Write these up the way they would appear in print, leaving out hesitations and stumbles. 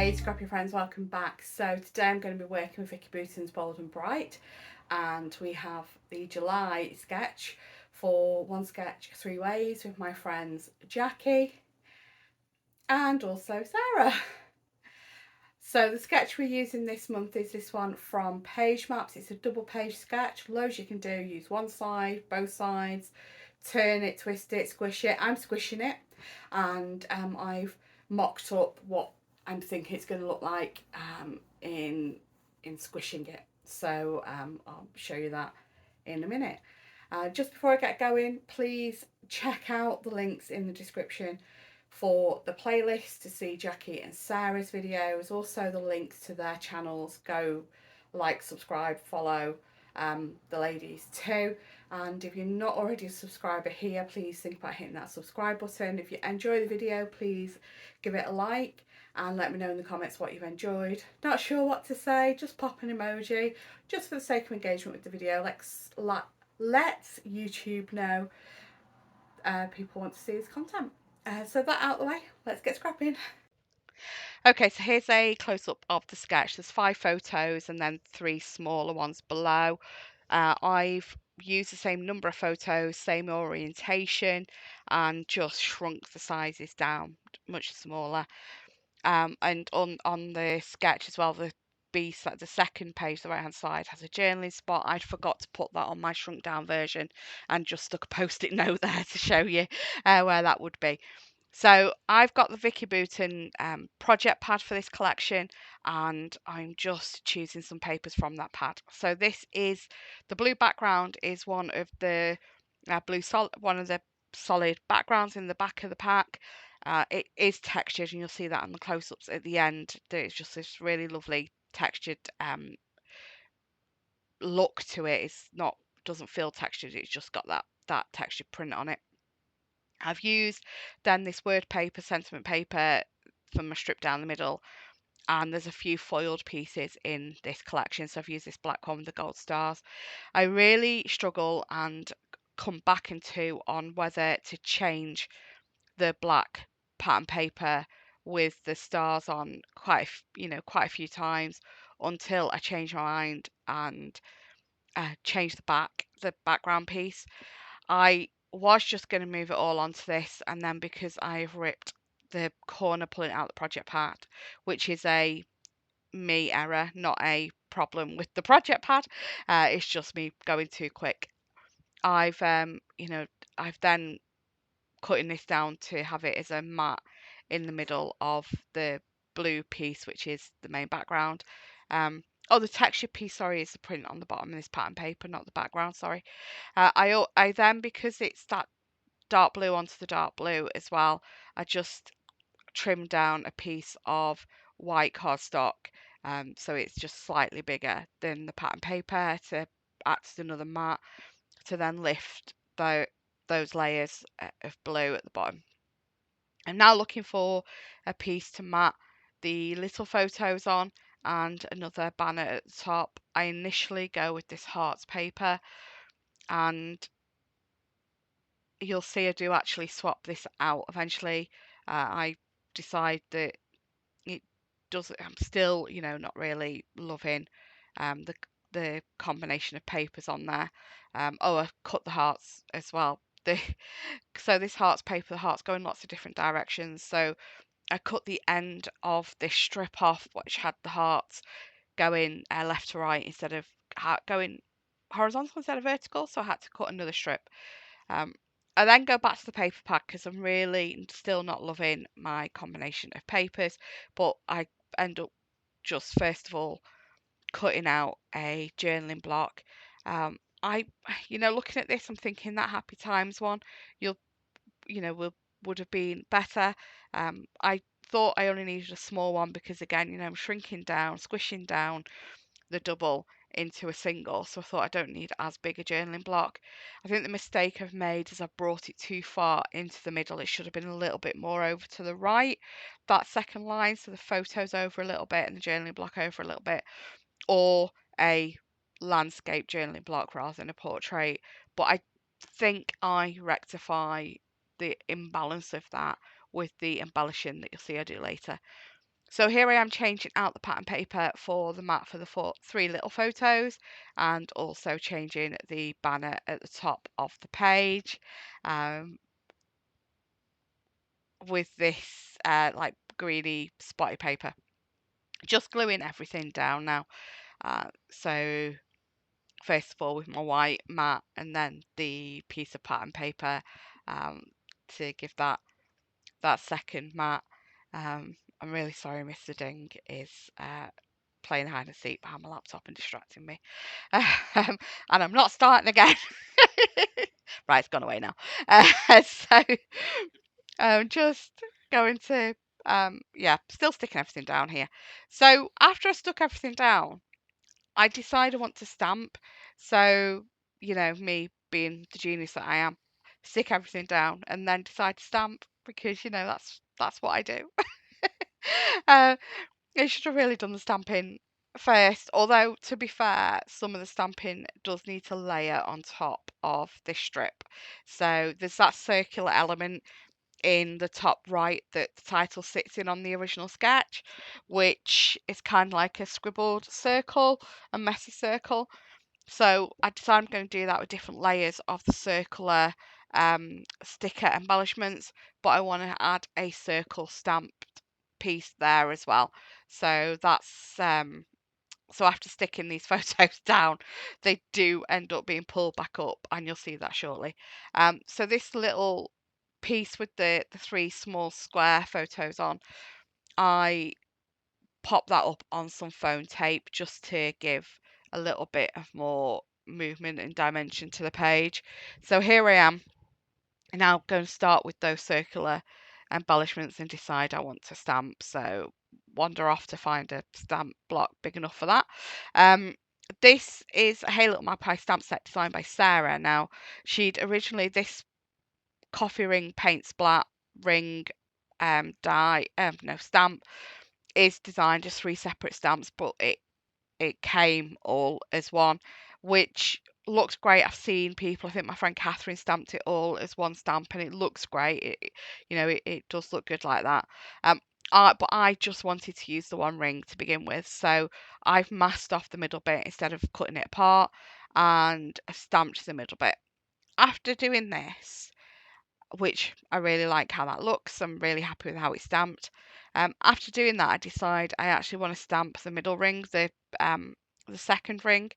Hey Scrappy friends, welcome back. So today I'm going to be working with Vicky Booton's Bold and Bright, and we have the July sketch for One Sketch Three Ways with my friends Jackie and also Sarah. So the sketch we're using this month is this one from Pagemaps. It's a double page sketch, loads you can do. Use one side, both sides, turn it, twist it, squish it. I'm squishing it, and I've mocked up what I'm thinking it's going to look like in squishing it. So I'll show you that in a minute. Just before I get going, please check out the links in the description for the playlist to see Jackie and Sarah's videos, also the links to their channels. Go like, subscribe, follow the ladies too. And if you're not already a subscriber here, please think about hitting that subscribe button. If you enjoy the video, please give it a like and let me know in the comments what you've enjoyed. Not sure what to say, just pop an emoji, just for the sake of engagement with the video. Let's YouTube know people want to see this content. So that out of the way, let's get scrapping. Okay, so here's a close-up of the sketch. There's 5 photos and then 3 smaller ones below. I've used the same number of photos, same orientation, and just shrunk the sizes down much smaller. And on the sketch as well, the the second page, the right hand side, has a journaling spot. I'd forgot to put that on my shrunk down version and just stuck a post-it note there to show you where that would be. So I've got the Vicky Booton project pad for this collection, and I'm just choosing some papers from that pad. So this is the blue background is one of the one of the solid backgrounds in the back of the pack. It is textured, and you'll see that on the close-ups at the end. There's just this really lovely textured look to it. It's not doesn't feel textured. It's just got that textured print on it. I've used then this word paper, sentiment paper from my strip down the middle, and there's a few foiled pieces in this collection. So I've used this black one with the gold stars. I really struggle and come back into on whether to change the black pattern paper with the stars on quite a few times until I change my mind and change the background piece. I was just going to move it all onto this, and then because I've ripped the corner pulling out the project part, which is a me error, not a problem with the project pad. It's just me going too quick. I've then cutting this down to have it as a matte in the middle of the blue piece, which is the main background. The texture piece, sorry, is the print on the bottom of this pattern paper, not the background, sorry. I then, because it's that dark blue onto the dark blue as well, I just trimmed down a piece of white cardstock, so it's just slightly bigger than the pattern paper to act as another mat to then lift those layers of blue at the bottom. I'm now looking for a piece to mat the little photos on and another banner at the top. I initially go with this hearts paper, and you'll see I do actually swap this out eventually. I decide that it does. I'm still, not really loving the combination of papers on there. I cut the hearts as well. So this hearts paper, the hearts go in lots of different directions. So I cut the end of this strip off, which had the hearts going left to right instead of going horizontal instead of vertical. So I had to cut another strip. Um, I then go back to the paper pad because I'm really still not loving my combination of papers, but I end up just first of all cutting out a journaling block. I, looking at this, I'm thinking that Happy Times one, you'll, will would have been better. I thought I only needed a small one because again, I'm shrinking down, squishing down the double into a single, so I thought I don't need as big a journaling block. I think the mistake I've made is I've brought it too far into the middle. It should have been a little bit more over to the right, that second line, so the photos over a little bit and the journaling block over a little bit, or a landscape journaling block rather than a portrait. But I think I rectify the imbalance of that with the embellishing that you'll see I do later. So here I am changing out the pattern paper for the mat for the three little photos, and also changing the banner at the top of the page with this like greeny spotty paper. Just gluing everything down now. So first of all with my white mat, and then the piece of pattern paper to give that second mat. I'm really sorry Mr. Ding is playing hide and seek behind my laptop and distracting me. And I'm not starting again. Right, it's gone away now. So I'm just going to, yeah, still sticking everything down here. So after I stuck everything down, I decided I want to stamp. So, me being the genius that I am, stick everything down and then decide to stamp because, that's what I do. uh, I should have really done the stamping first, although to be fair, some of the stamping does need to layer on top of this strip. So there's that circular element in the top right that the title sits in on the original sketch, which is kind of like a scribbled circle, a messy circle. So I decided I'm going to do that with different layers of the circular sticker embellishments, but I want to add a circle stamped piece there as well. So that's so after sticking these photos down, they do end up being pulled back up, and you'll see that shortly. So this little piece with the three small square photos on, I pop that up on some foam tape just to give a little bit of more movement and dimension to the page. So here I am now going to start with those circular embellishments and decide I want to stamp. So wander off to find a stamp block big enough for that. This is a Hey Little Magpie stamp set designed by Sarah. Now, she'd originally, this coffee ring paint splat ring die no stamp is designed as three separate stamps, but it came all as one, which looks great. I've seen people, I think my friend Catherine stamped it all as one stamp, and it looks great. It does look good like that. But I just wanted to use the one ring to begin with, so I've masked off the middle bit instead of cutting it apart, and I've stamped the middle bit. After doing this, which I really like how that looks. I'm really happy with how it's stamped. After doing that, I decide I actually want to stamp the middle ring, the second ring.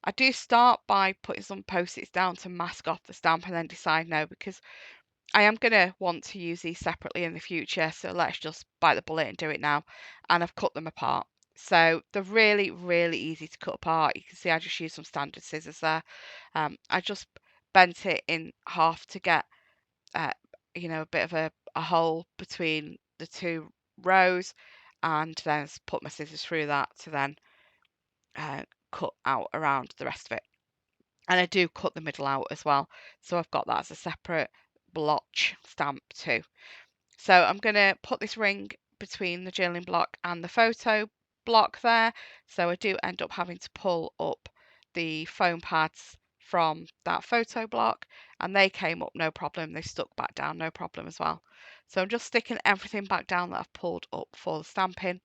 I do start by putting some post-its down to mask off the stamp, and then decide no, because I am going to want to use these separately in the future. So let's just bite the bullet and do it now. And I've cut them apart. So they're really, really easy to cut apart. You can see I just used some standard scissors there. I just bent it in half to get uh, a bit of a hole between the two rows, and then put my scissors through that to then cut out around the rest of it. And I do cut the middle out as well, so I've got that as a separate blotch stamp too. So I'm going to put this ring between the journaling block and the photo block there, so I do end up having to pull up the foam pads from that photo block, and they came up no problem. They stuck back down no problem as well. So I'm just sticking everything back down that I've pulled up for the stamping,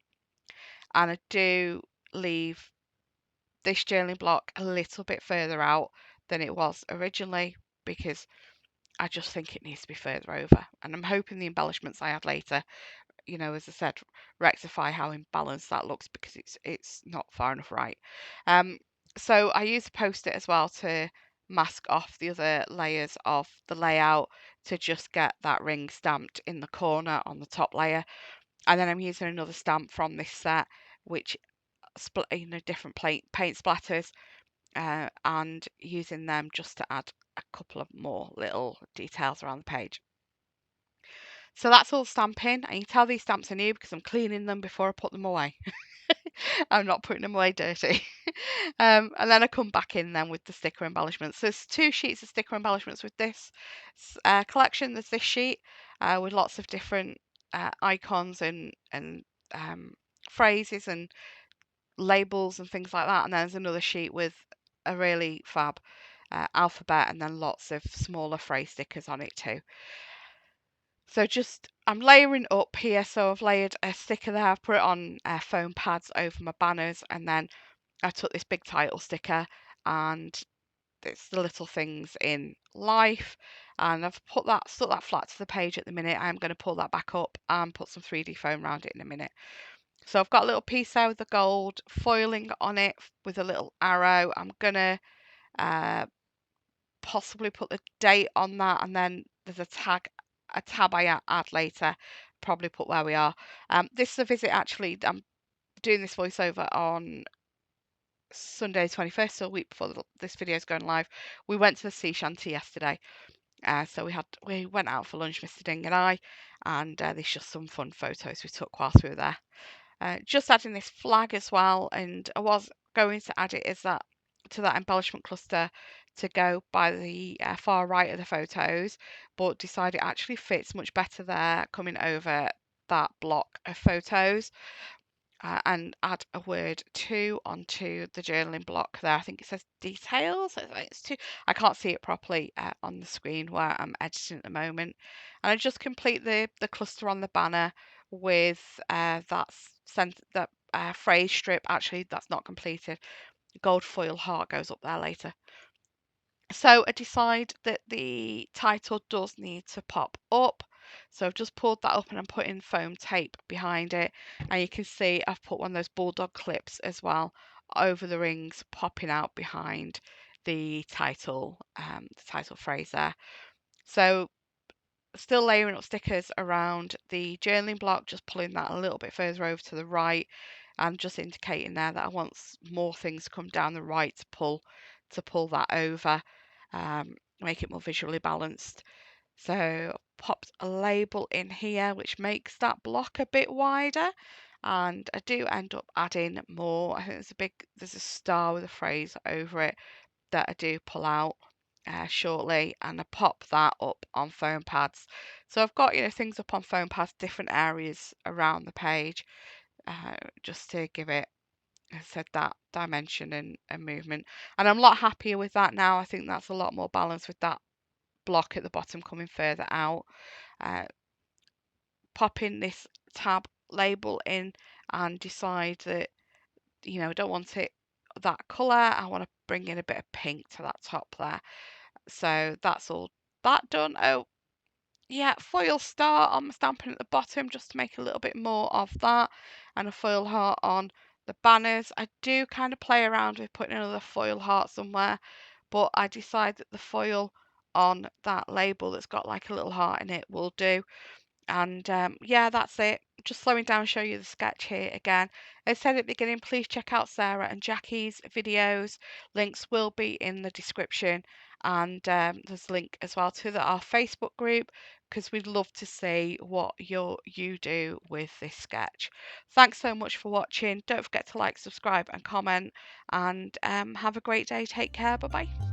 and I do leave this journaling block a little bit further out than it was originally, because I just think it needs to be further over, and I'm hoping the embellishments I add later, as I said, rectify how imbalanced that looks, because it's not far enough right. So I use a post-it as well to mask off the other layers of the layout, to just get that ring stamped in the corner on the top layer. And then I'm using another stamp from this set, which different paint splatters, and using them just to add a couple of more little details around the page. So that's all stamping. And you can tell these stamps are new because I'm cleaning them before I put them away. I'm not putting them away dirty. And then I come back in then with the sticker embellishments. So there's two sheets of sticker embellishments with this collection. There's this sheet with lots of different icons and phrases and labels and things like that. And then there's another sheet with a really fab alphabet, and then lots of smaller phrase stickers on it too. So just I'm layering up here. So I've layered a sticker there. I've put it on foam pads over my banners, and then I took this big title sticker and it's the little things in life, and I've stuck that flat to the page at the minute. I'm going to pull that back up and put some 3D foam around it in a minute. So I've got a little piece there with the gold foiling on it with a little arrow. I'm gonna uh, possibly put the date on that, and then there's a tab I add later. Probably put where we are. This is a visit actually. I'm doing this voiceover on Sunday 21st, so a week before this video is going live. We went to the sea shanty yesterday. So we went out for lunch, Mr. Ding and I, and there's just some fun photos we took whilst we were there. Just adding this flag as well, and I was going to add it as that to that embellishment cluster to go by the far right of the photos, but decided it actually fits much better there coming over that block of photos. And add a word to onto the journaling block there. I think it says details. It's two. I can't see it properly on the screen where I'm editing at the moment. And I just complete the cluster on the banner with that phrase strip. Actually, that's not completed. Gold foil heart goes up there later. So I decide that the title does need to pop up. So I've just pulled that up and I'm putting foam tape behind it. And you can see I've put one of those bulldog clips as well over the rings popping out behind the title phrase there. So still layering up stickers around the journaling block, just pulling that a little bit further over to the right and just indicating there that I want more things to come down the right to pull that over, make it more visually balanced. So popped a label in here which makes that block a bit wider, and I do end up adding more. I think there's a star with a phrase over it that I do pull out shortly, and I pop that up on foam pads. So I've got things up on foam pads, different areas around the page, just to give it, as I said, that dimension and movement. And I'm a lot happier with that now. I think that's a lot more balanced with that block at the bottom coming further out. Uh, Popping this tab label in and decide that I don't want it that colour. I want to bring in a bit of pink to that top there. So that's all that done. Oh, yeah, foil star on my stamping at the bottom just to make a little bit more of that, and a foil heart on the banners. I do kind of play around with putting another foil heart somewhere, but I decide that the foil on that label that's got like a little heart in it will do. And yeah, that's it. Just slowing down, show you the sketch here again. As I said at the beginning, please check out Sarah and Jackie's videos. Links will be in the description. And there's a link as well to our Facebook group, because we'd love to see what you do with this sketch. Thanks so much for watching. Don't forget to like, subscribe and comment. And have a great day. Take care. Bye bye.